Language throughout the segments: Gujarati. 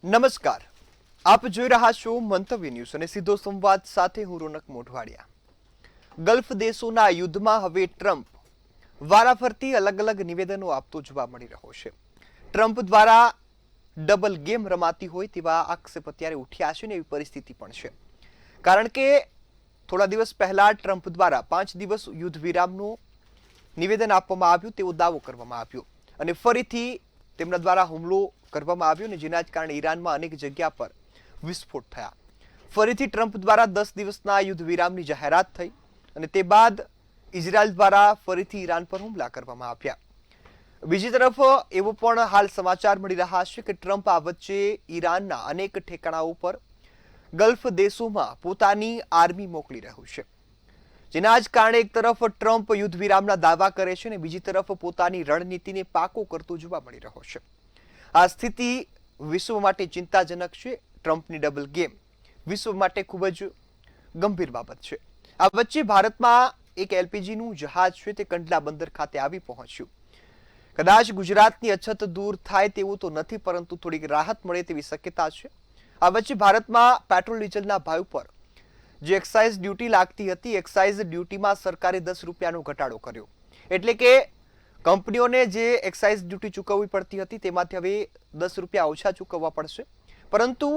નમસ્કાર, આપ જોઈ રહ્યા છો મંતવ્ય ન્યૂઝ અને સીધો સંવાદ સાથે હું રોનક મોઢવાડિયા. ગલ્ફ દેશોના યુદ્ધમાં હવે ટ્રમ્પ વારાફરતી અલગ અલગ નિવેદનો આપતો જોવા મળી રહ્યો છે. ટ્રમ્પ દ્વારા ડબલ ગેમ રમાતી હોય તેવા આક્ષેપ અત્યારે ઉઠ્યા છે ને એવી પરિસ્થિતિ પણ છે. કારણ કે થોડા દિવસ પહેલા ટ્રમ્પ દ્વારા 5 દિવસ યુદ્ધ વિરામનું નિવેદન આપવામાં આવ્યું તેવો દાવો કરવામાં આવ્યો અને ફરીથી તેમના દ્વારા હુમલો કરવામાં આવ્યો ને જેના જ કારણે ઈરાનમાં અનેક જગ્યા પર વિસ્ફોટ થયા. ફરીથી ટ્રમ્પ દ્વારા 10 દિવસના યુદ્ધ વિરામની જાહેરાત થઈ અને તે બાદ ઇઝરાયલ દ્વારા ફરીથી ઈરાન પર હુમલા કરવામાં આવ્યા. બીજી તરફ એવો પણ હાલ સમાચાર મળી રહ્યા છે કે ટ્રમ્પ આ વચ્ચે ઈરાનના અનેક ઠેકાણાઓ પર ગલ્ફ દેશોમાં પોતાની આર્મી મોકલી રહ્યું છે. જેના જ કારણે એક તરફ ટ્રમ્પ યુદ્ધ વિરામના દાવા કરે છે અને બીજી તરફ પોતાની રણનીતિને પાકો કરતો જોવા મળી રહ્યો છે. આ સ્થિતિ વિશ્વ માટે ચિંતાજનક છે. ટ્રમ્પની ડબલ ગેમ વિશ્વ માટે ખૂબ જ ગંભીર બાબત છે. આ વચ્ચે ભારતમાં એક એલપીજીનું જહાજ છે તે કંડલા બંદર ખાતે આવી પહોંચ્યું. કદાચ ગુજરાતની અછત દૂર થાય તેવું તો નથી, પરંતુ થોડીક રાહત મળે તેવી શક્યતા છે. આ વચ્ચે ભારતમાં પેટ્રોલ ડીઝલના ભાવ પર જે એક્સાઇઝ ડ્યુટી લાગતી હતી, એક્સાઇઝ ડ્યુટીમાં સરકારે 10 રૂપિયાનો ઘટાડો કર્યો. એટલે કે કંપનીઓને જે એક્સાઇઝ ડ્યુટી ચૂકવવી પડતી હતી તેમાંથી હવે 10 રૂપિયા ઓછા ચૂકવવા પડશે. પરંતુ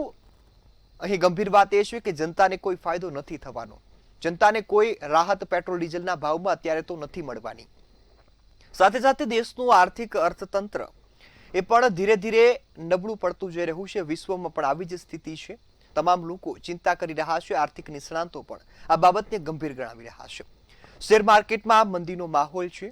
અહીં ગંભીર વાત એ છે કે જનતાને કોઈ ફાયદો નથી થવાનો. જનતાને કોઈ રાહત પેટ્રોલ ડીઝલના ભાવમાં અત્યારે તો નથી મળવાની. સાથે સાથે દેશનું આર્થિક અર્થતંત્ર એ પણ ધીરે ધીરે નબળું પડતું જઈ રહ્યું છે. વિશ્વમાં પણ આવી જ સ્થિતિ છે. તમામ લોકો ચિંતા કરી રહ્યા છે. આર્થિક નિષ્ણાંતો પણ આ બાબતને ગંભીર ગણાવી રહ્યા છે. શેર માર્કેટમાં મંદીનો માહોલ છે.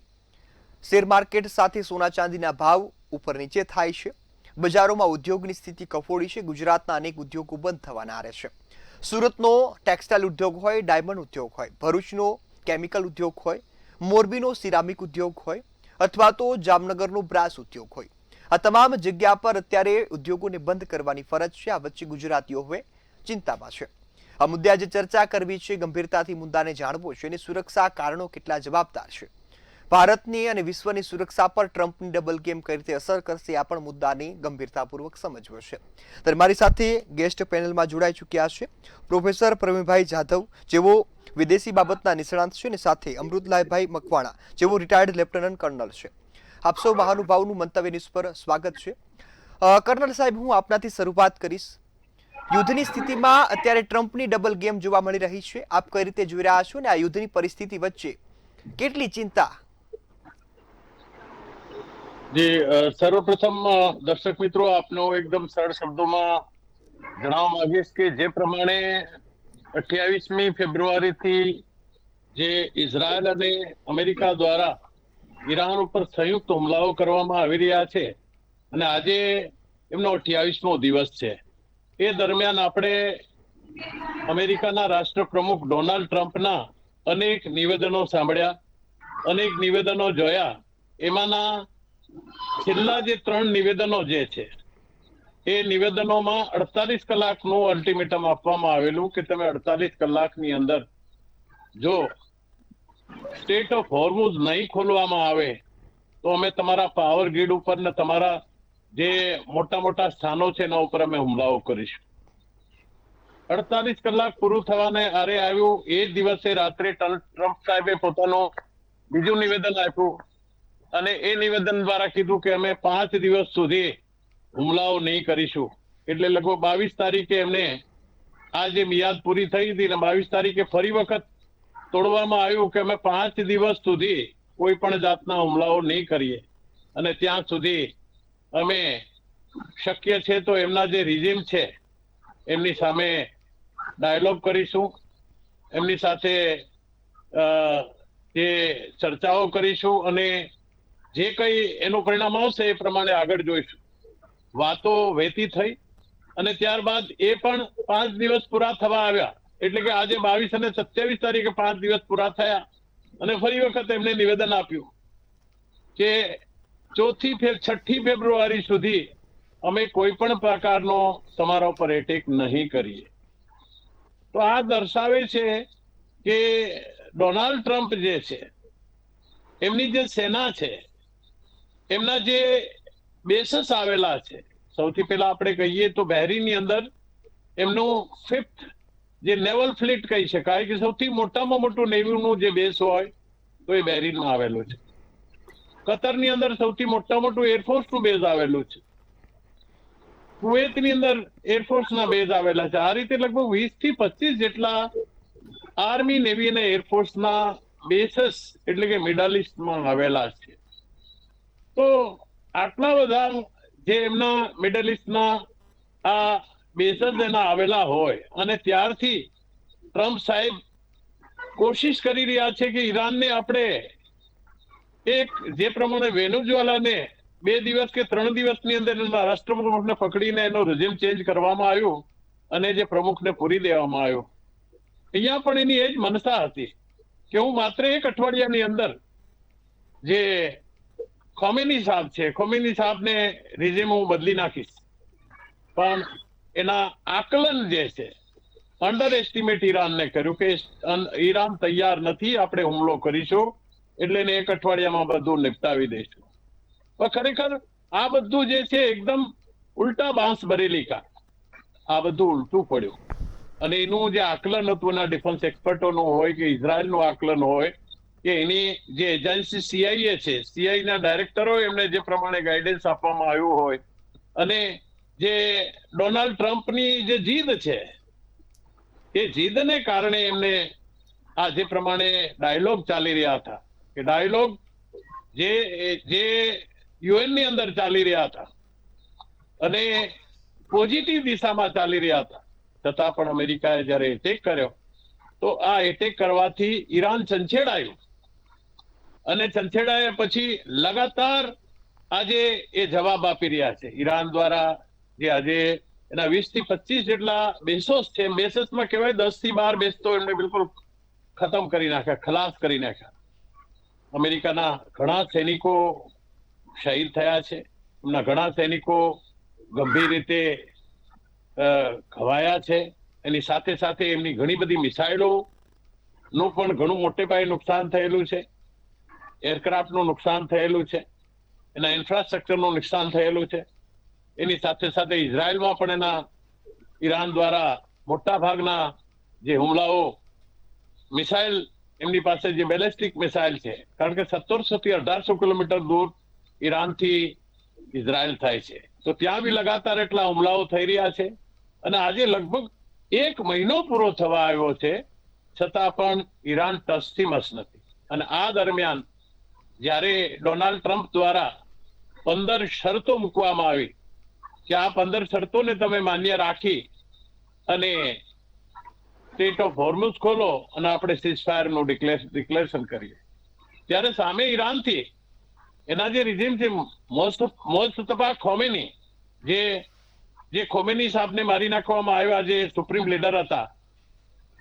શેર માર્કેટ સાથે સોના ચાંદીના ભાવ ઉપર નીચે થાય છે. બજારોમાં ઉદ્યોગની સ્થિતિ કફોડી છે. ગુજરાતના અનેક ઉદ્યોગો બંધ થવાના આરે છે. સુરતનો ટેક્સટાઇલ ઉદ્યોગ હોય, ડાયમંડ ઉદ્યોગ હોય, ભરૂચનો કેમિકલ ઉદ્યોગ હોય, મોરબીનો સિરામિક ઉદ્યોગ હોય અથવા તો જામનગરનો બ્રાસ ઉદ્યોગ હોય, આ તમામ જગ્યા પર અત્યારે ઉદ્યોગોને બંધ કરવાની ફરજ છે. આ વચ્ચે ગુજરાતીઓ હવે ચિંતામાં છે. આ મુદ્દે આજે ચર્ચા કરવી છે, ગંભીરતાથી મુદ્દાને જાણવો છે અને સુરક્ષા કારણો કેટલા જવાબદાર છે. ભારતની અને વિશ્વની સુરક્ષા પર ટ્રમ્પની ડબલ ગેમ કઈ રીતે અસર કરશે આ પણ મુદ્દાની ગંભીરતાપૂર્વક સમજવો છે. ત્યારે મારી સાથે ગેસ્ટ પેનલમાં જોડાઈ ચૂક્યા છે પ્રોફેસર પ્રવીણભાઈ જાધવ, જેઓ વિદેશી બાબતના નિષ્ણાંત છે, અને સાથે અમૃતલાલભાઈ મકવાણા, જેઓ રિટાયર્ડ લેફ્ટનન્ટ કર્નલ છે. આપ સૌ મહાનુભાવનું મંતવ્ય ન્યૂઝ પર સ્વાગત છે. કર્નલ સાહેબ, હું આપનાથી શરૂઆત કરીશ. યુદ્ધની સ્થિતિમાં અત્યારે ટ્રમ્પની ડબલ ગેમ જોવા મળી રહી છે. આપ કઈ રીતે જોઈ રહ્યા છો અને આ યુદ્ધની પરિસ્થિતિ વચ્ચે કેટલી ચિંતા? જી, સર્વપ્રથમ દર્શક મિત્રો, આપનો એકદમ સરળ શબ્દોમાં જણાવવા માંગીશ કે જે પ્રમાણે 28મી ફેબ્રુઆરીથી જે ઇઝરાયલ અને અમેરિકા દ્વારા ઈરાન ઉપર સંયુક્ત હુમલાઓ કરવામાં આવી રહ્યા છે અને આજે એમનો 28મો દિવસ છે. એ દરમિયાન આપણે અમેરિકાના રાષ્ટ્રપ્રમુખ ડોનાલ્ડ ટ્રમ્પના અનેક નિવેદનો સાંભળ્યા, અનેક નિવેદનો જોયા. એમાંના છેલ્લા જે 3 નિવેદનો જે છે એ નિવેદનોમાં 48 કલાકનું અલ્ટિમેટમ આપવામાં આવેલું કે તમે 48 કલાકની અંદર જો સ્ટેટ ઓફ હોર્મુઝ નહીં ખોલવામાં આવે તો અમે તમારા પાવર ગ્રીડ ઉપર ને તમારા જે મોટા મોટા સ્થાનો છે એના ઉપર અમે હુમલાઓ કરીશું. 48 કલાક પૂરું થવાને આરે આવ્યું. એ જ દિવસે રાત્રે ટ્રમ્પ સાહેબે પોતાનું બીજું નિવેદન આપ્યું અને એ નિવેદન દ્વારા કીધું કે અમે 5 દિવસ સુધી હુમલાઓ નહીં કરીશું. એટલે લગભગ 22 તારીખે એમને આ જે મિયાદ પૂરી થઈ હતી ને 22 તારીખે ફરી વખત તોડવામાં આવ્યું કે અમે 5 દિવસ સુધી કોઈ પણ જાતના હુમલાઓ નહીં કરીએ અને ત્યાં સુધી અમે શક્ય છે તો એમના જે રિઝિમ છે એમની સામે ડાયલોગ કરીશું, એમની સાથે જે ચર્ચાઓ કરીશું અને જે કઈ એનું પરિણામ આવશે એ પ્રમાણે આગળ જોઈશું. વાતો વહેતી થઈ અને ત્યારબાદ એ પણ 5 દિવસ પૂરા થવા આવ્યા. એટલે કે આજે 22 અને 27 તારીખે 5 દિવસ પૂરા થયા અને ફરી વખત એમને નિવેદન આપ્યું કે 6ઠી ફેબ્રુઆરી સુધી અમે કોઈ પણ પ્રકારનો તમારા ઉપર એટેક નહીં કરીએ. તો આ દર્શાવે છે કે ડોનાલ્ડ ટ્રમ્પ જે છે એમની જે સેના છે, એમના જે બેસીસ આવેલા છે સૌથી પહેલા આપણે કહીએ તો બહેરીનની અંદર એમનું 5th જે નેવલ ફ્લીટ કહી શકાય કે સૌથી મોટામાં મોટું નેવીનું જે બેઝ હોય તો એ બહેરીનમાં આવેલું છે. કતરની અંદર સૌથી મોટામાં મોટું એરફોર્સનું બેઝ આવેલું છે. કુવૈતની અંદર એરફોર્સના બેઝ આવેલા છે. આ રીતે લગભગ 20 થી 25 જેટલા આર્મી, નેવી અને એરફોર્સના બેસીસ એટલે કે મિડલ ઇસ્ટમાં આવેલા છે. તો આટલા બધા જે એમના મિડલ ઇસ્ટના આ બેસીસ એના આવેલા હોય અને ત્યારથી ટ્રમ્પ સાહેબ કોશિશ કરી રહ્યા છે કે ઈરાનને આપણે એક જે પ્રમાણે વેનેઝુએલાને 2 દિવસ કે 3 દિવસની અંદર એના રાષ્ટ્રપ્રમુખને પકડીને એનો રેઝિમ ચેન્જ કરવામાં આવ્યું અને જે પ્રમુખને પૂરી દેવામાં આવ્યો, અહીંયા પણ એની એ જ મનસા હતી કે હું માત્ર 1 અઠવાડિયાની અંદર જે ખોમેની સાહેબને રેઝિમ હું બદલી નાખીશ. પણ એના આકલન જે છે અંડર એસ્ટિમેટ ઈરાનને કર્યું કે ઈરાન તૈયાર નથી, આપણે હુમલો કરીશું એટલે એને 1 અઠવાડિયામાં બધું નિપટાવી દઈશું. પણ ખરેખર આ બધું જે છે એકદમ ઉલટા બાંસ ભરેલી કા, આ બધું ઉલટું પડ્યું. અને એનું જે આકલન હતું એના ડિફેન્સ એક્સપર્ટોનું હોય કે ઇઝરાયલનું આકલન હોય કે એની જે એજન્સી સીઆઈએ છે, સીઆઈના ડાયરેક્ટરો એમને જે પ્રમાણે ગાઈડન્સ આપવામાં આવ્યું હોય અને જે ડોનાલ્ડ ટ્રમ્પની જે જીદ છે એ જીદને કારણે એમને આ જે પ્રમાણે ડાયલોગ ચાલી રહ્યા હતા કે ડાયલોગ જે યુએનની અંદર ચાલી રહ્યા હતા અને પોઝિટિવ દિશામાં ચાલી રહ્યા હતા, છતાં પણ અમેરિકાએ જ્યારે એટેક કર્યો તો આ એટેક કરવાથી ઈરાન છંછેડાયું અને છંછેડાયા પછી લગાતાર આજે એ જવાબ આપી રહ્યા છે. ઈરાન દ્વારા જે આજે એના 20 થી 25 જેટલા બેસોસ છે, બેસોસમાં કહેવાય 10 થી 12 બેસ તો એમને બિલકુલ ખતમ કરી નાખ્યા, ખલાસ કરી નાખ્યા. અમેરિકાના ઘણા સૈનિકો શહીદ થયા છે, એમના ઘણા સૈનિકો ગંભીર રીતે ઘવાયા છે. એની સાથે સાથે એમની ઘણી બધી મિસાઇલોનું પણ ઘણું મોટે પાયે નુકસાન થયેલું છે, એરક્રાફ્ટનું નુકસાન થયેલું છે, એના ઇન્ફ્રાસ્ટ્રક્ચરનું નુકસાન થયેલું છે. એની સાથે સાથે ઇઝરાયલમાં પણ એના ઈરાન દ્વારા મોટા ભાગના જે હુમલાઓ, મિસાઇલ એમની પાસે જે બેલેસ્ટિક મિસાઇલ છે, કારણ કે 1700 થી 1800 કિલોમીટર દૂર ઈરાનથી ઇઝરાયલ થાય છે, તો ત્યાં બી લગાતાર એટલા હુમલાઓ થઈ રહ્યા છે. અને આજે લગભગ 1 મહિનો પૂરો થવા આવ્યો છે, છતાં પણ ઈરાન ટસથી મસ નથી. અને આ દરમિયાન જ્યારે ડોનાલ્ડ ટ્રમ્પ દ્વારા 15 શરતો મૂકવામાં આવી કે આ 15 શરતોને તમે માન્ય રાખી અને સ્ટેટ ઓફ હોર્મુઝ ખોલો અને આપણે સીઝફાયરનું ડિક્લેરેશન કરીએ, ત્યારે સામે ઈરાનથી એના જે રિઝિમ છે મોસ્તફા ખોમેની, જે ખોમેની સાહેબને મારી નાખવામાં આવ્યા, જે સુપ્રીમ લીડર હતા,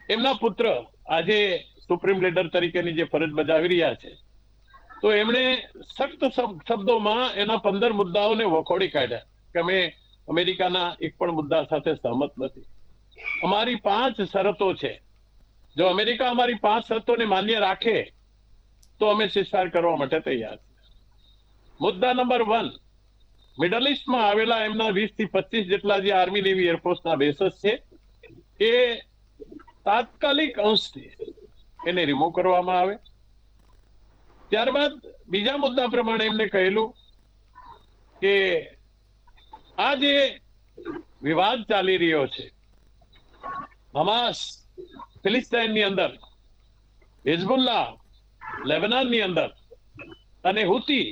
એમના પુત્ર આજે સુપ્રીમ લીડર તરીકેની જે ફરજ બજાવી રહ્યા છે, તો એમણે સખ્ત શબ્દોમાં એના 15 મુદ્દાઓને વખોડી કાઢ્યા કે અમે અમેરિકાના એક પણ મુદ્દા સાથે સહમત નથી. અમારી 5 શરતો છે, જો અમેરિકા અમારી 5 શરતોને માન્ય રાખે તો અમે સીઝફાયર કરવા માટે તૈયાર છે. મુદ્દા નંબર 1, મિડલ ઇસ્ટમાં આવેલા એમના 20 થી 25 જેટલા જે આર્મી, નેવી, એરફોર્સના બેસીસ છે એ તાત્કાલિક અંશથી એને રિમૂવ કરવામાં આવે. ત્યારબાદ બીજા મુદ્દા પ્રમાણે એમને કહેલું કે આ જે વિવાદ ચાલી રહ્યો છે હમાસ ફિલિસ્તીનની અંદર, હિઝબુલ્લાહ લેબનાનની અંદર અને હુતી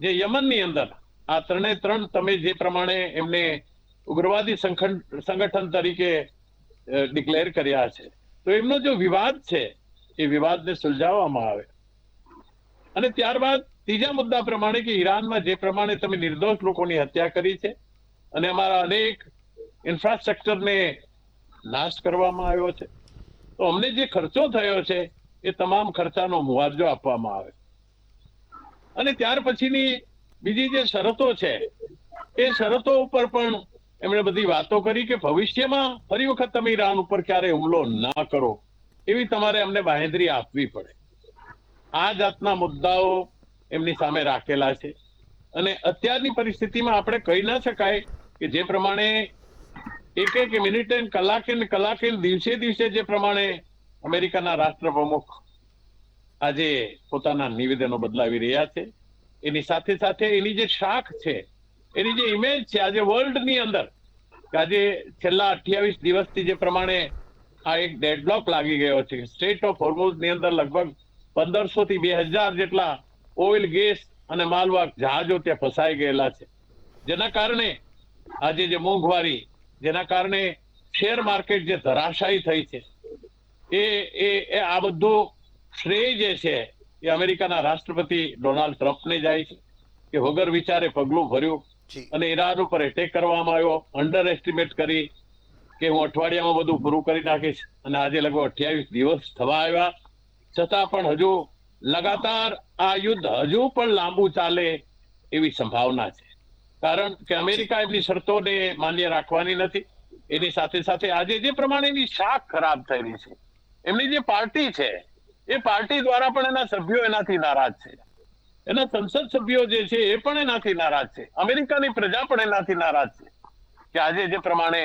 જે યમનની અંદર, આ ત્રણ તમે જે પ્રમાણે એમને ઉગ્રવાદી સંગઠન તરીકે ડિક્લેર કર્યા છે, તો એમનો જો વિવાદ છે એ વિવાદને સુલઝાવવામાં આવે. અને ત્યારબાદ ત્રીજા મુદ્દા પ્રમાણે કે ઈરાનમાં જે પ્રમાણે તમે નિર્દોષ લોકોની હત્યા કરી છે અને અમારા અનેક ઇન્ફ્રાસ્ટ્રક્ચરને નાશ કરવામાં આવ્યો છે, તો અમને જે ખર્ચો થયો છે એ તમામ ખર્ચાનો મુઆવજો આપવામાં આવે. અને ત્યાર પછીની બીજી જે શરતો છે એ શરતો ઉપર પણ એમણે બધી વાતો કરી કે ભવિષ્યમાં ફરી વખત તમે ઈરાન ઉપર ક્યારે હુમલો ના કરો એવી તમારે અમને બાંહેધરી આપવી પડે. આ જાતના મુદ્દાઓ એમની સામે રાખેલા છે. અને અત્યારની પરિસ્થિતિમાં આપણે કહી ના શકાય કે જે પ્રમાણે એક મિનિટે ને કલાકે દિવસે જે પ્રમાણે અમેરિકાના રાષ્ટ્રપ્રમુખ આજે પોતાના નિવેદનો બદલાવી રહ્યા છે, એની સાથે સાથે એની જે શાખ છે, એની જે ઇમેજ છે આજે વર્લ્ડની અંદર, કે આજે છેલ્લા 28 દિવસથી જે પ્રમાણે આ એક ડેડલોક લાગી ગયો છે. સ્ટ્રેટ ઓફ હોર્મુઝની અંદર લગભગ 1500 થી 2000 જેટલા ઓઇલ, ગેસ અને માલવાહક જહાજો ત્યાં ફસાઈ ગયેલા છે, જેના કારણે આજે જે મોંઘવારી, જેના કારણે શેર માર્કેટ જે ધરાશાયી થઈ છે, એ આ બધું શ્રેય જે છે એ અમેરિકાના રાષ્ટ્રપતિ ડોનાલ્ડ ટ્રમ્પને જાય છે, કે વગર વિચારે પગલું ભર્યું અને ઈરાન ઉપર એટેક કરવામાં આવ્યો, અંડર એસ્ટિમેટ કરી કે હું અઠવાડિયામાં બધું પૂરું કરી નાખીશ, અને આજે લગભગ 28 દિવસ થવા આવ્યા છતાં પણ હજુ લગાતાર આ યુદ્ધ હજુ પણ લાંબુ ચાલે એવી સંભાવના છે. કારણ કે અમેરિકા એમની શરતોને માન્ય રાખવાની નથી. એની સાથે સાથે આજે જે પ્રમાણેની શાખ ખરાબ થઈ રહી છે, એમની જે પાર્ટી છે એ પાર્ટી દ્વારા પણ એના સભ્યો એનાથી નારાજ છે, એના સંસદ સભ્યો જે છે એ પણ એનાથી નારાજ છે, અમેરિકાની પ્રજા પણ એનાથી નારાજ છે કે આજે જે પ્રમાણે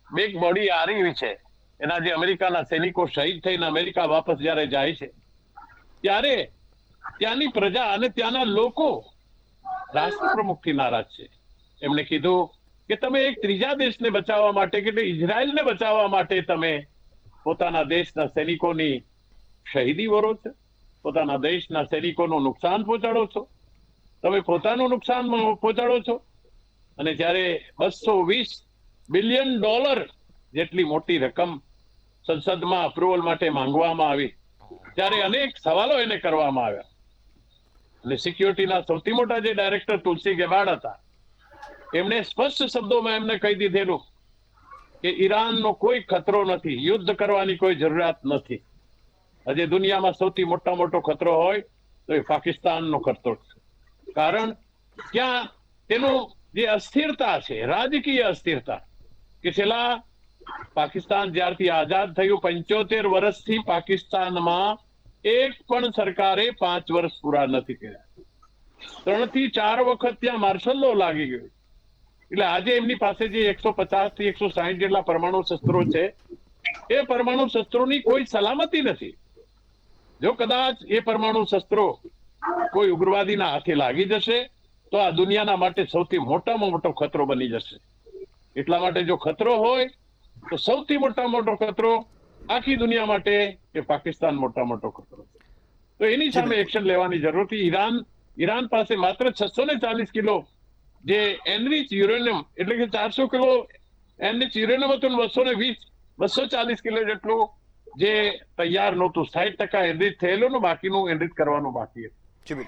બેક બોડી આ રહી છે, એના જે અમેરિકાના સૈનિકો શહીદ થઈને અમેરિકા વાપસ જ્યારે જાય છે, ત્યારે ત્યાંની પ્રજા અને ત્યાંના લોકો રાષ્ટ્રપ્રમુખથી નારાજ છે. એમણે કીધું કે તમે એક ત્રીજા દેશને બચાવવા માટે, કે ઇઝરાયલને બચાવવા માટે તમે પોતાના દેશના સૈનિકોની શહીદી વરો છો, પોતાના દેશના સૈનિકોનું નુકસાન પહોંચાડો છો, તમે પોતાનું નુકસાન પહોંચાડો છો. અને જ્યારે $220 બિલિયન જેટલી મોટી રકમ સંસદમાં અપ્રુવલ માટે માંગવામાં આવી, ત્યારે અનેક સવાલો એને કરવામાં આવ્યા. અને સિક્યુરિટીના સૌથી મોટા જે ડાયરેક્ટર તુલસી ગેબાર્ડ હતા, એમણે સ્પષ્ટ શબ્દોમાં એમને કહી દીધેલું કે ઈરાનનો કોઈ ખતરો નથી, યુદ્ધ કરવાની કોઈ જરૂરિયાત નથી. આજે દુનિયામાં સૌથી મોટો ખતરો હોય તો એ પાકિસ્તાનનો ખતરો છે. કારણ ત્યાં તેનું જે અસ્થિરતા છે, રાજકીય અસ્થિરતા, કે છેલ્લા પાકિસ્તાન જ્યારથી આઝાદ થયું 75 વર્ષથી પાકિસ્તાનમાં એક પણ સરકારે 5 વર્ષ પૂરા નથી કર્યા. 3 થી 4 વખત ત્યાં માર્શલ લો લાગી ગયો. એટલે આજે એમની પાસે જે 150 થી 160 જેટલા પરમાણુ શસ્ત્રો છે, એ પરમાણુ શસ્ત્રોની કોઈ સલામતી નથી. જો કદાચ એ પરમાણુ શસ્ત્રો કોઈ ઉગ્રવાદીના હાથે લાગી જશે તો આ દુનિયાના માટે સૌથી મોટામાં મોટો ખતરો બની જશે. એટલા માટે જો ખતરો હોય તો સૌથી મોટો ખતરો આખી દુનિયા માટે કે પાકિસ્તાન મોટો ખતરો છે. તો એની સામે એક્શન લેવાની જરૂર હતી. ઈરાન પાસે માત્ર 640 કિલો જે એનરિચ યુરેનિયમ, એટલે કે 400 કિલો એનરિચ યુરેનિયમ હતું, 240 કિલો જેટલું જે તૈયાર નહોતું. 60% એનરિચ થયેલું ને બાકીનું એનરિચ કરવાનું બાકી હતું.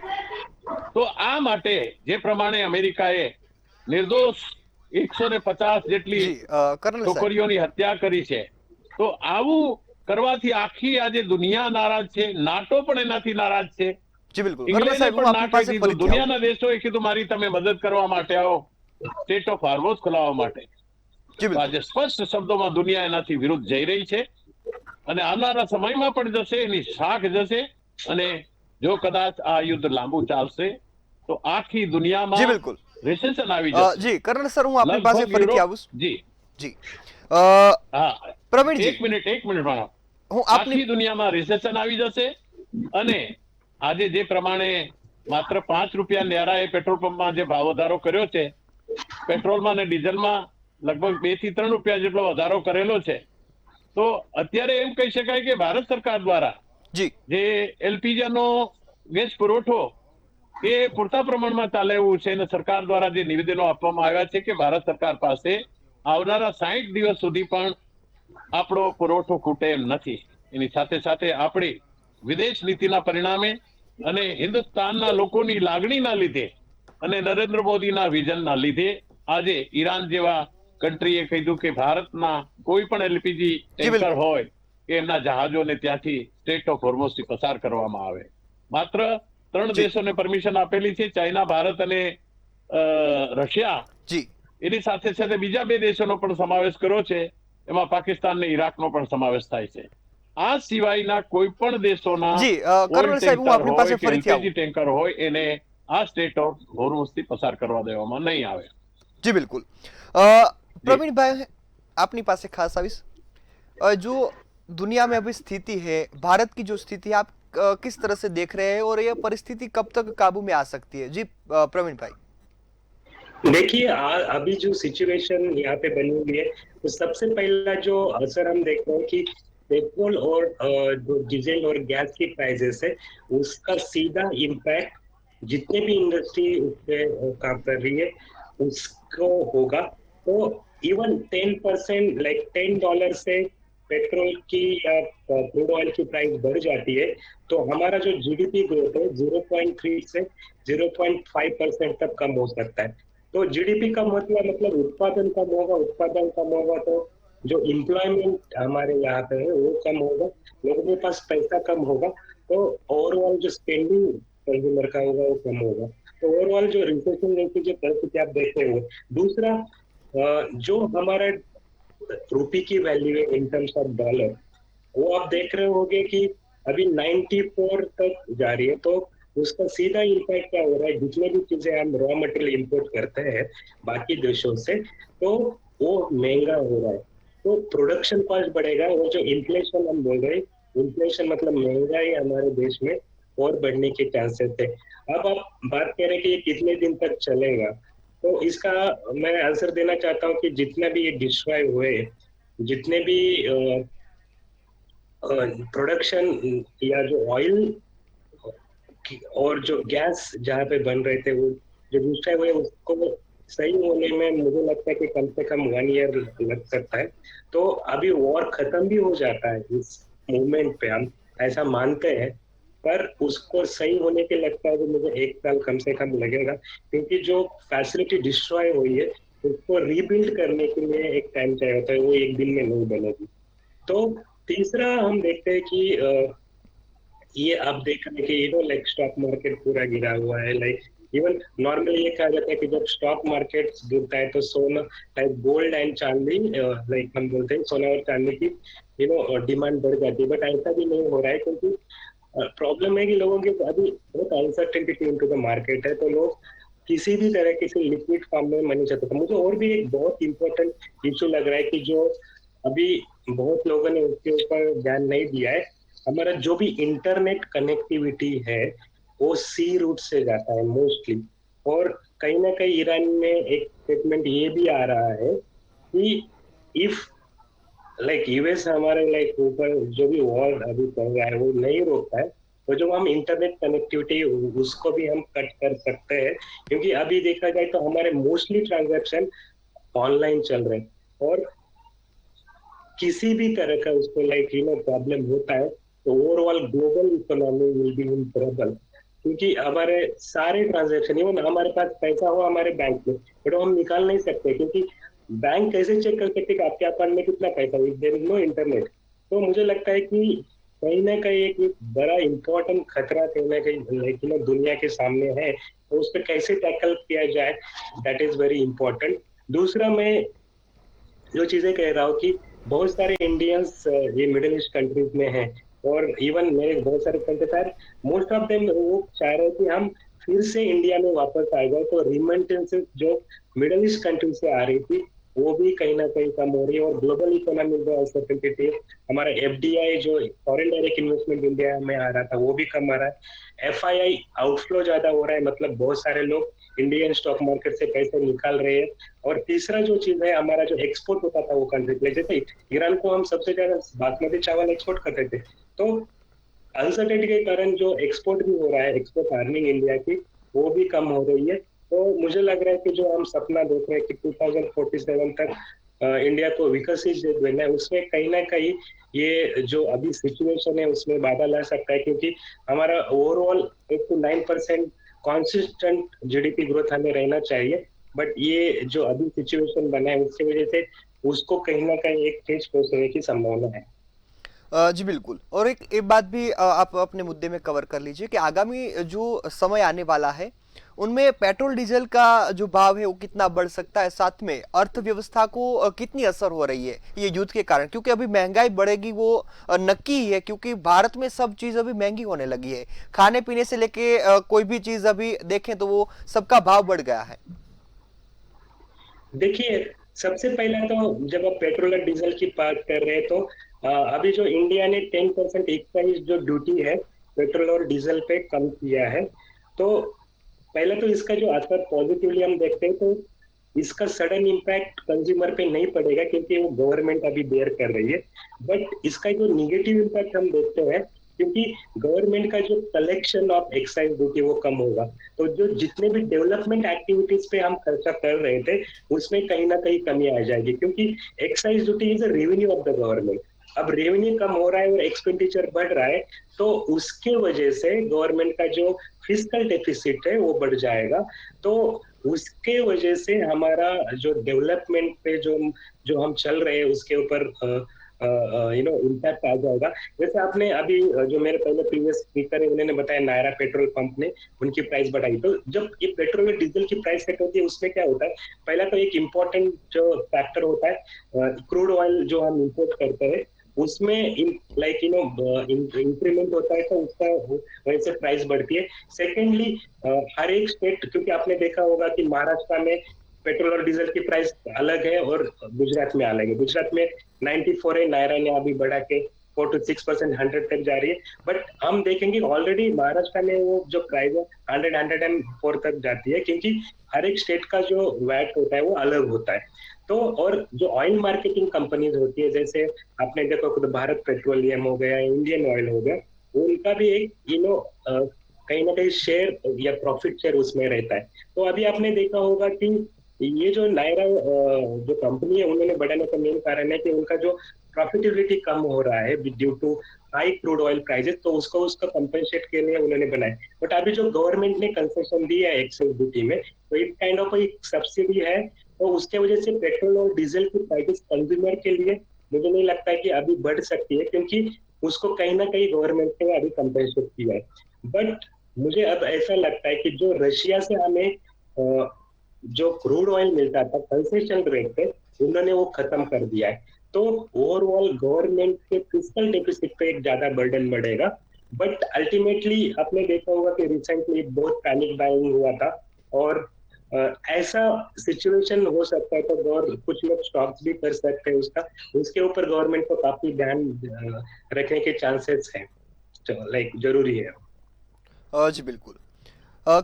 તો આ માટે જે પ્રમાણે અમેરિકાએ નિર્દોષ 150 જેટલી છોકરીઓની હત્યા કરી છે, તો આવું કરવાથી આખી આજે દુનિયા નારાજ છે, નાટો પણ એનાથી નારાજ છે. દુનિયાના દેશોએ કીધું મારી તમે મદદ કરવા માટે આવો, સ્ટેટ ઓફ હોર્મુઝ ખોલાવવા માટે. આજે સ્પષ્ટ શબ્દોમાં દુનિયા એનાથી વિરુદ્ધ જઈ રહી છે અને આવનારા સમયમાં પણ જશે, એની શાખ જશે. અને જો કદાચ આ યુદ્ધ લાંબુ ચાલશે તો આખી દુનિયામાં રિસેશન આવી જશે. જી કરણ સર, હું આપની પાસે ફરીથી આવું છું. જી હા પ્રવીણજી, એક મિનિટ હું આખી દુનિયામાં રિસેશન આવી જશે. અને આજે જે પ્રમાણે માત્ર 5 રૂપિયા ન્યારાએ પેટ્રોલ પંપમાં જે ભાવ વધારો કર્યો છે, પેટ્રોલમાં અને ડીઝલમાં લગભગ 2 થી 3 રૂપિયા જેટલો વધારો કરેલો છે. તો અત્યારે એમ કહી શકાય કે ભારત સરકાર દ્વારા જે એલપીજી નો ગેસ પુરવઠો એ પૂરતા પ્રમાણમાં ચાલે એવું છે. અને સરકાર દ્વારા જે નિવેદનો આપવામાં આવ્યા છે કે ભારત સરકાર પાસે આવનારા 60 દિવસ સુધી પણ આપણો પુરવઠો ખૂટે એમ નથી. એની સાથે સાથે આપણી વિદેશ નીતિના પરિણામે અને હિન્દુસ્તાનના લોકોની લાગણીના લીધે અને નરેન્દ્ર મોદીના વિઝનના લીધે આજે ઈરાન જેવા કન્ટ્રીએ કહ્યું કે ભારતના કોઈ પણ એલપીજી ટેન્કર હોય કે એમના જહાજોને ત્યાંથી સ્ટેટ ઓફ હોર્મુઝથી પસાર કરવામાં આવે. માત્ર 3 દેશોને પરમિશન આપેલી છે, ચાઇના, ભારત અને રશિયા. એની સાથે સાથે બીજા 2 દેશોનો પણ સમાવેશ કર્યો છે, એમાં પાકિસ્તાન અને ઈરાકનો પણ સમાવેશ થાય છે. આ સિવાયના કોઈ પણ દેશોના ટેન્કર હોય એને આ સ્ટેટ ઓફ હોર્મુઝથી પસાર કરવા દેવામાં નહીં આવે. જી બિल्कुल प्रवीण भाई आपनी पास से खास आविस जो दुनिया में अभी स्थिति है, भारत की जो स्थिति है, आप किस तरह से देख रहे हैं और ये परिस्थिति कब तक काबू में आ सकती है? जी प्रवीण भाई। देखिए अभी जो सिचुएशन यहाँ पे बनी हुई है, तो सबसे पहला जो असर हम देख रहे हैं कि पेट्रोल और जो डीजल और गैस की प्राइसेस है, उसका सीधा इम्पैक्ट जितने भी इंडस्ट्री उस पे काम कर रही है उसको होगा. तो इवन 10% लाइक $10 से पेट्रोल की या क्रूड ऑयल की प्राइस बढ़ जाती है, तो हमारा जो जीडीपी ग्रोथ है 0.3 से 0.5% तक कम हो सकता है. तो जीडीपी का मतलब उत्पादन कम होगा तो जो एम्प्लॉयमेंट हमारे यहाँ पे है वो कम होगा, लोगों के पास पैसा कम होगा, तो ओवरऑल जो स्पेंडिंग कंज्यूमर का होगा वो कम होगा. तो ओवरऑल जो रिसेशन जैसी जो परिस्थिति आप देख रहे हो. दूसरा जो हमारा रुपये की वैल्यू है इन टर्म्स ऑफ डॉलर, वो आप देख रहे होगे कि अभी 94 तक जा रही है. तो उसका सीधा इम्पैक्ट क्या हो रहा है, जितने भी चीजें हम रॉ मटेरियल इंपोर्ट करते हैं बाकी देशों से, तो वो महंगा हो रहा है. तो प्रोडक्शन कॉस्ट बढ़ेगा और जो इन्फ्लेशन हम बोल रहे हैं, इन्फ्लेशन मतलब महंगाई हमारे देश में और बढ़ने के चांसेस है. अब आप बात कह रहे हैं कि ये कितने दिन तक चलेगा, तो इसका मैं आंसर देना चाहता हूँ कि जितना भी ये डिस्ट्रॉय हुए, जितने भी प्रोडक्शन या जो ऑयल और जो गैस जहाँ पे बन रहे थे वो जो डिस्ट्रॉय हुए, उसको सही होने में मुझे लगता है कि कम से कम 1 ईयर लग सकता है. तो अभी वॉर खत्म भी हो जाता है इस मूवमेंट पे, हम ऐसा मानते हैं, पर उसको सही होने के लगता है कि मुझे 1 साल कम से कम लगेगा, क्योंकि जो फैसिलिटी डिस्ट्रॉय हुई है उसको रीबिल्ड करने के लिए एक टाइम चाहिए होता है, वो 1 दिन में नहीं बनेगी. तो तीसरा हम देखते हैं कि ये आप देख रहे हैं कि लाइक स्टॉक मार्केट पूरा गिरा हुआ है. लाइक इवन नॉर्मली ये कहा जाता है कि जब स्टॉक मार्केट गिरता है तो सोना, लाइक गोल्ड एंड चांदी, लाइक हम बोलते हैं सोना और चांदी की डिमांड बढ़ जाती है. बट ऐसा भी नहीं हो रहा है, क्योंकि प्रॉब्लम है कि लोगों की अभी बहुत अनसर्टेनिटी इनटू द मार्केट है, तो लोग किसी भी तरह किसी लिक्विड फॉर्म में मनी चाहते हैं. मुझे और भी एक बहुत इंपॉर्टेंट इशू लग रहा है कि जो अभी बहुत लोगों ने उसके ऊपर ध्यान नहीं दिया है. हमारा जो भी इंटरनेट कनेक्टिविटी है वो सी रूट से जाता है मोस्टली, और कहीं ना कहीं ईरान में एक स्टेटमेंट ये भी आ रहा है कि इफ लाइक यूएस हमारे लाइक ऊपर जो भी वॉर अभी चल रहा है वो नहीं रोकता है, तो जो हम इंटरनेट कनेक्टिविटी उसको भी हम कट कर सकते हैं. क्योंकि अभी देखा जाए तो हमारे मोस्टली ट्रांजैक्शन ऑनलाइन चल रहे हैं, और किसी भी तरह का उसको लाइक प्रॉब्लम होता है तो overall global economy will be in trouble. क्योंकि हमारे सारे ट्रांजैक्शन, इवन हमारे पास पैसा हो हमारे बैंक में, बट हम निकाल नहीं सकते, क्योंकि बैंक कैसे चेक कर सकते कि आपके अकाउंट में कितना पैसा है, देयर इज नो इंटरनेट. तो मुझे लगता है कि कहीं ना कहीं एक बड़ा इंपॉर्टेंट खतरा कहीं ना कहीं दुनिया के सामने है, तो उस पर कैसे टैकल किया जाए, दैट इज वेरी इंपॉर्टेंट. दूसरा मैं जो चीजें कह रहा हूँ कि बहुत सारे इंडियंस ये मिडिल ईस्ट कंट्रीज में हैं, और इवन मेरे बहुत सारे कंट्रीज, मोस्ट ऑफ देम वो चाह रहे हैं कि हम फिर से इंडिया में वापस आ गए. तो रिमिटेंसेस जो मिडिल ईस्ट कंट्री से आ रही थी वो भी कहीं ना कहीं कम हो रही है, और ग्लोबल इकोनॉमी जो अनसर्टेनिटी, हमारा एफडीआई जो फॉरेन डायरेक्ट इन्वेस्टमेंट इंडिया में आ रहा था वो भी कम आ रहा है. एफआईआई आउटफ्लो ज्यादा हो रहा है, मतलब बहुत सारे लोग इंडियन स्टॉक मार्केट से पैसे निकाल रहे हैं. और तीसरा जो चीज है, हमारा जो एक्सपोर्ट होता था वो कंट्री, जैसे ईरान को हम सबसे ज्यादा बासमती चावल एक्सपोर्ट करते थे, तो अनसर्टेनिटी के कारण जो एक्सपोर्ट भी हो रहा है, एक्सपोर्ट अर्निंग इंडिया की वो भी कम हो रही है. तो मुझे लग रहा है कि जो हम सपना देख रहे हैं कि 2047 तक इंडिया को विकसित देश बनना है, उसमें कहीं ना कहीं ये जो अभी सिचुएशन है उसमें बाधा ला सकता है. क्योंकि हमारा overall 8 to 9% consistent GDP growth हमें रहना चाहिए, बट ये जो अभी सिचुएशन बना है उसकी वजह से उसको कहीं ना कहीं एक ठेस पहुंचने की संभावना है. जी बिल्कुल। और एक एक बात भी आप अपने मुद्दे में कवर कर लीजिए कि आगामी जो समय आने वाला है उनमें पेट्रोल डीजल का जो भाव है वो कितना बढ़ सकता है, साथ में अर्थव्यवस्था को कितनी असर हो रही है ये युद्ध के कारण, क्योंकि अभी महंगाई बढ़ेगी वो नक्की ही है, क्योंकि भारत में सब चीज अभी महंगी होने लगी है। खाने पीने से लेके कोई भी चीज अभी देखें तो वो सबका भाव बढ़ गया है। देखिए, सबसे पहला तो जब आप पेट्रोल और डीजल की बात कर रहे हैं तो अभी जो इंडिया ने 10% एक्साइज जो ड्यूटी है पेट्रोल और डीजल पे कम किया है, तो पहले तो इसका जो असर पॉजिटिवली हम देखते हैं तो इसका सडन इम्पैक्ट कंज्यूमर पे नहीं पड़ेगा क्योंकि वो गवर्नमेंट अभी बेयर कर रही है। बट इसका जो निगेटिव इम्पैक्ट हम देखते हैं क्योंकि गवर्नमेंट का जो कलेक्शन ऑफ एक्साइज ड्यूटी वो कम होगा, तो जो जितने भी डेवलपमेंट एक्टिविटीज पे हम खर्चा कर रहे थे उसमें कहीं ना कहीं कमी आ जाएगी क्योंकि excise duty is a revenue of the government. अब रेवेन्यू कम हो रहा है और एक्सपेंडिचर बढ़ रहा है, तो उसके वजह से गवर्नमेंट का जो फिस्कल डेफिसिट है वो बढ़ जाएगा। तो उसके वजह से हमारा जो डेवलपमेंट पे जो जो हम चल रहे हैं उसके ऊपर इम्पैक्ट आ जाएगा। जैसे आपने अभी जो मेरे पहले प्रीवियस स्पीकर है उन्होंने बताया नायरा पेट्रोल पंप ने उनकी प्राइस बढ़ाई, तो जब ये पेट्रोल और डीजल की प्राइस सेट होती है उसमें क्या होता है, पहला तो एक इम्पोर्टेंट जो फैक्टर होता है क्रूड ऑयल जो हम इम्पोर्ट करते हैं उसमें इंक्रीमेंट होता है तो उसका वजह से प्राइस बढ़ती है। सेकेंडली, हर एक स्टेट, क्योंकि आपने देखा होगा कि महाराष्ट्र में पेट्रोल और डीजल की प्राइस अलग है और गुजरात में अलग है। गुजरात में 94 है, नायरा ने अभी बढ़ा के 4 to 6% 100 तक जा रही है। बट हम देखेंगे ऑलरेडी महाराष्ट्र में वो जो प्राइस है 104 तक जाती है क्योंकि हर एक स्टेट का जो वैट होता है वो अलग होता है। तो और जो ऑयल मार्केटिंग कंपनीज होती है जैसे आपने देखा तो भारत पेट्रोलियम हो गया, इंडियन ऑयल हो गया, उनका भी एक कहीं ना कहीं शेयर या प्रॉफिट शेयर उसमें रहता है। तो अभी आपने देखा होगा कि ये जो नायरा जो कंपनी है उन्होंने बढ़ाने का मेन कारण है कि उनका जो प्रॉफिटेबिलिटी कम हो रहा है due to high crude oil prices, तो उसको कंपेंसेट के लिए उन्होंने बनाया। बट अभी जो गवर्नमेंट ने कंसेशन दी है एक्साइज ड्यूटी में, तो एक काइंड ऑफ एक सब्सिडी है, तो उसके वजह से पेट्रोल और डीजल की प्राइसेस कंज्यूमर के लिए मुझे नहीं लगता है कि अभी बढ़ सकती है क्योंकि उसको कहीं ना कहीं गवर्नमेंट ने अभी कंपेंसेट किया है। बट मुझे अब ऐसा लगता है कि जो रशिया से हमें जो क्रूड ऑयल मिलता था कंसेशन रेट पे, उन्होंने वो खत्म कर दिया है। तो ओवरऑल गवर्नमेंट के फिस्कल डेफिसिट पे एक ज्यादा बर्डन बढ़ेगा। बट अल्टीमेटली आपने देखा होगा कि रिसेंटली बहुत पैनिक बाइंग हुआ था और ऐसा सिचुएशन हो सकता है तो कुछ लोग स्टॉप भी कर सकते हैं उसका, उसके ऊपर गवर्नमेंट को काफी ध्यान रखने के चांसेस हैं, लाइक जरूरी है। જી બિલકુલ।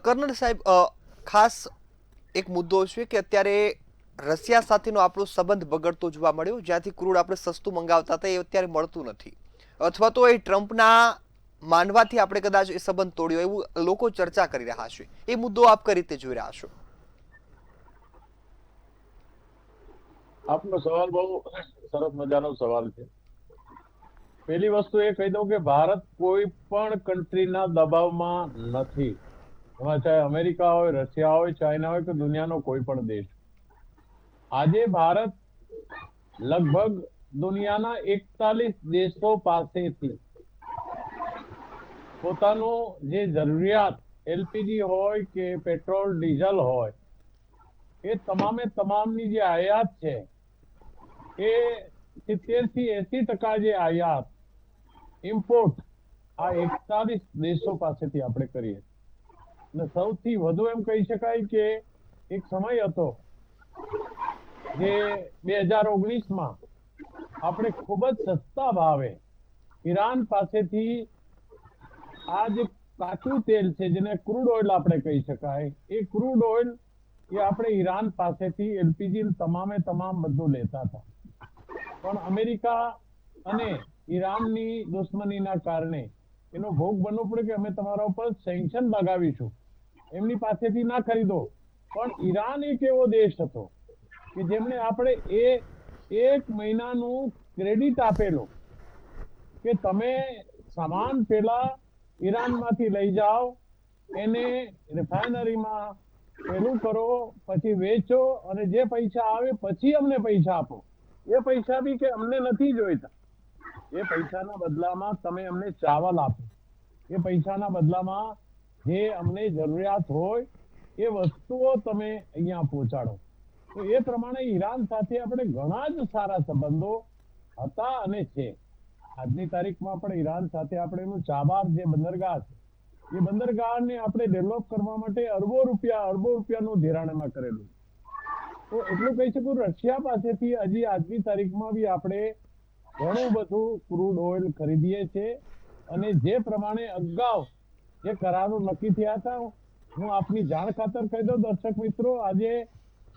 કર્નલ સાહેબ, ખાસ એક મુદ્દો છે કે અત્યારે રશિયા સાથેનો આપણો સંબંધ બગડતો જોવા મળ્યો, જ્યાંથી ક્રૂડ આપણે સસ્તું મંગાવતા હતા એ અત્યારે મળતું નથી, અથવા તો એ ટ્રમ્પના માનવાથી આપણે કદાચ એ સંબંધ તોડ્યો એવું લોકો ચર્ચા કરી રહ્યા છે, એ મુદ્દો આપ કઈ રીતે જોઈ રહ્યા છો? આપનો સવાલ બહુ સરસ મજાનો સવાલ છે। પહેલી વસ્તુ એ કહી દઉં કે ભારત કોઈ પણ કન્ટ્રીના દબાવમાં નથી, એમાં ચાહે અમેરિકા હોય, રશિયા હોય, ચાઇના હોય કે દુનિયાનો કોઈ પણ દેશ। આજે ભારત લગભગ દુનિયાના 41 દેશો પાસેથી પોતાનો જે જરૂરિયાત એલપીજી હોય કે પેટ્રોલ ડીઝલ હોય એ તમામે તમામની જે આયાત છે એ 70 થી 80% જે આયાત ઇમ્પોર્ટ આ 41 દેશો પાસેથી આપણે કરીએ। અને સૌથી વધુ એમ કહી શકાય કે એક સમય હતો જે 2019 માં આપણે ખૂબ જ સસ્તા ભાવે ઈરાન પાસેથી આ જે કાચું તેલ છે જેને ક્રૂડ ઓઇલ આપણે કહી શકાય, એ ક્રૂડ ઓઇલ એ આપણે ઈરાન પાસેથી એલપીજી તમામે તમામ બધું લેતા હતા। પણ અમેરિકા અને ઈરાનની દુશ્મનીના કારણે એનો ભોગ બનવો પડે કે અમે તમારા ઉપર સેન્કશન લગાવીશું, એમની પાસેથી ના ખરીદો। પણ ઈરાન એક એવો દેશ હતો કે જેમણે આપણે એક મહિનાનું ક્રેડિટ આપેલું કે તમે સામાન પેલા ઈરાનમાંથી લઈ જાઓ, એને રિફાઇનરીમાં પેલું કરો, પછી વેચો અને જે પૈસા આવે પછી અમને પૈસા આપો। એ પૈસા બી કે અમને નથી જોઈતા, એ પૈસાના બદલામાં તમે અમને ચાવલ આપો, એ પૈસાના બદલામાં જે અમને જરૂરિયાત હોય એ વસ્તુઓ તમે અહીંયા પહોંચાડો. તો એ પ્રમાણે ઈરાન સાથે આપણે ઘણા જ સારા સંબંધો હતા અને છે. આજની તારીખમાં પણ ઈરાન સાથે આપણે એનું ચાબાર જે બંદરગાહ છે, એ બંદરગાહને આપણે ડેવલપ કરવા માટે અરબો રૂપિયાનું ધિરાણ એમાં કરેલું. તો એટલું કહી શકું, રશિયા પાસેથી હજી આજની તારીખમાં બી આપણે ઘણું બધું ક્રૂડ ઓઇલ ખરીદીએ છીએ. અને જે પ્રમાણે અગાઉ જે કરારો નક્કી થયા હતા, હું આપની જાણ ખાતર કહી દઉં દર્શક મિત્રો, આજે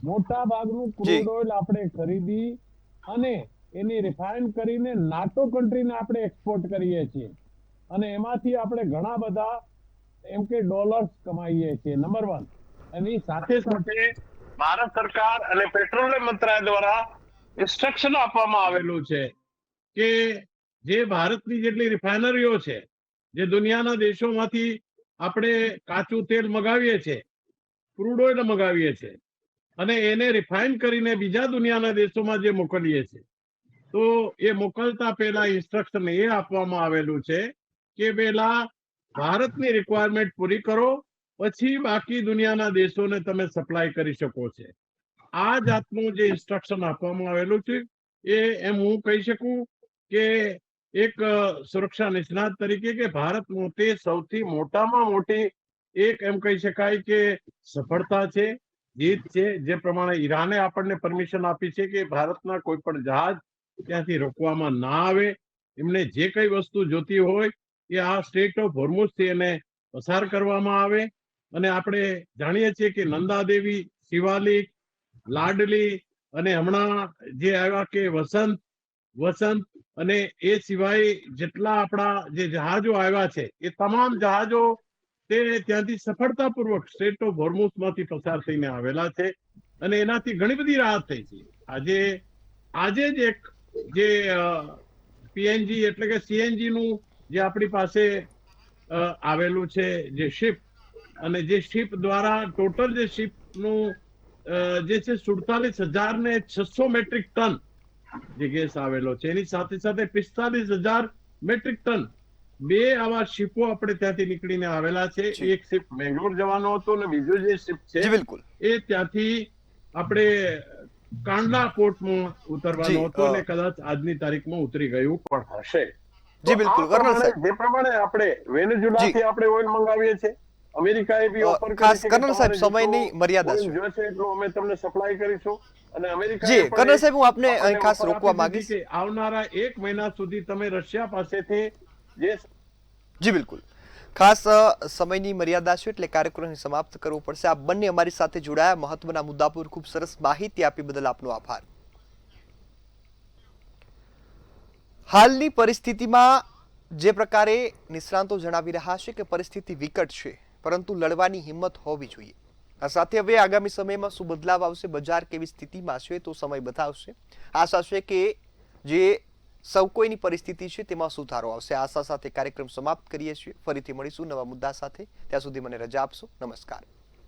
મોટા ભાગનું ક્રૂડ ઓઇલ આપણે ખરીદી અને એની રિફાઇન કરીને નાટો કન્ટ્રીને આપણે એક્સપોર્ટ કરીએ છીએ અને એમાંથી આપણે ઘણા બધા એમ કે ડોલર્સ કમાઈએ છીએ. નંબર 1. એની સાથે સાથે ભારત સરકાર અને પેટ્રોલિયમ મંત્રાલય દ્વારા ઇન્સ્ટ્રક્શન આપવામાં આવેલું છે કે જે ભારતની જેટલી રિફાઇનરીઓ છે, જે દુનિયાના દેશોમાંથી આપણે કાચું તેલ મગાવીએ છીએ, ક્રૂડ ઓઇલ મગાવીએ છીએ અને એને રિફાઇન કરીને બીજા દુનિયાના દેશોમાં જે મોકલીએ છીએ, તો એ મોકલતા પહેલા ઇન્સ્ટ્રક્શન એ આપવામાં આવેલું છે કે પહેલા ભારતની રિક્વાયરમેન્ટ પૂરી કરો, પછી બાકી દુનિયાના દેશોને તમે સપ્લાય કરી શકો છો. આ જાતનું જે ઇન્સ્ટ્રક્શન આપવામાં આવેલું છે એ એમ હું કહી શકું કે એક સુરક્ષા નિષ્ણાત તરીકે કે ભારત તે સૌથી મોટામાં મોટી એક એમ કહી શકાય કે સફળતા છે, જીત છે. જે પ્રમાણે ઈરાને આપણને પરમિશન આપી છે કે ભારતના કોઈ પણ જહાજ ત્યાંથી રોકવામાં ના આવે, એમને જે કઈ વસ્તુ જોતી હોય એ આ સ્ટ્રેટ ઓફ હોર્મુઝથી એને પસાર કરવામાં આવે. અને આપણે જાણીએ છીએ કે નંદાદેવી, શિવાલિક, લાડલી અને હમણાં જે આવ્યા કે વસંત અને એ સિવાય જેટલા આપણા જે જહાજો આવ્યા છે, એ તમામ જહાજો તે ત્યાંથી સફળતાપૂર્વક સ્ટ્રેટ ઓફ હોર્મુઝમાંથી પસાર થઈને આવેલા છે અને એનાથી ઘણી બધી રાહત થઈ છે. આજે જ એક જે પીએનજી એટલે કે સીએનજી નું જે આપણી પાસે આવેલું છે જે શિપ, અને જે શિપ દ્વારા ટોટલ જે શિપનું જે છે 47,600 મેટ્રિક ટન જે ગેસ આવેલો છે, એની સાથે સાથે 45,000 મેટ્રિક ટન બે આવા શિપો આપણે ત્યાંથી નીકળીને આવેલા છે. એક શિપ મેંગ્લોર જવાનો હતો અને બીજો જે શિપ છે એ ત્યાંથી આપણે કાંડલા પોર્ટમાં ઉતરવાનો હતો અને કદાચ આજની તારીખમાં ઉતરી ગયું પણ હશે. જી બિલકુલ કર્નલ સાહેબ, જે પ્રમાણે આપણે વેનેઝુએલાથી આપણે ઓઇલ મંગાવીએ છીએ, અમેરિકાએ બી ઓફર કરી છે કર્નલ સાહેબ સમયની મર્યાદા છે, જોશે એટલું અમે તમને સપ્લાય કરીશું. અને અમેરિકા જી કર્નલ સાહેબ, હું આપને અહીં ખાસ રોકવા માંગીશ કે આવનારા 1 મહિના સુધી તમે રશિયા પાસેથી જે જી બિલકુલ ખાસ સમયની મર્યાદા છે એટલે કાર્યક્રમને સમાપ્ત કરવો પડશે. આપ બંને અમારી સાથે જોડાયા, મહત્વના મુદ્દા પર ખૂબ સરસ માહિતી આપી બદલ આપનો આભાર. હાલની પરિસ્થિતિમાં જે પ્રકારે નિષ્ણાંતો જણાવી રહ્યા છે કે પરિસ્થિતિ વિકટ છે, પરંતુ લડવાની હિંમત હોવી જોઈએ. આ સાથે હવે આગામી સમયમાં શું બદલાવ આવશે, બજાર કેવી સ્થિતિમાં છે, તો સમય બતાવશે. આશા છે કે જે સૌ કોઈની પરિસ્થિતિ છે તેમાં સુધારો આવશે. આશા સાથે કાર્યક્રમ સમાપ્ત કરીએ છીએ. ફરીથી મળીશું નવા મુદ્દા સાથે. ત્યાં સુધી મને રજા આપશો. નમસ્કાર.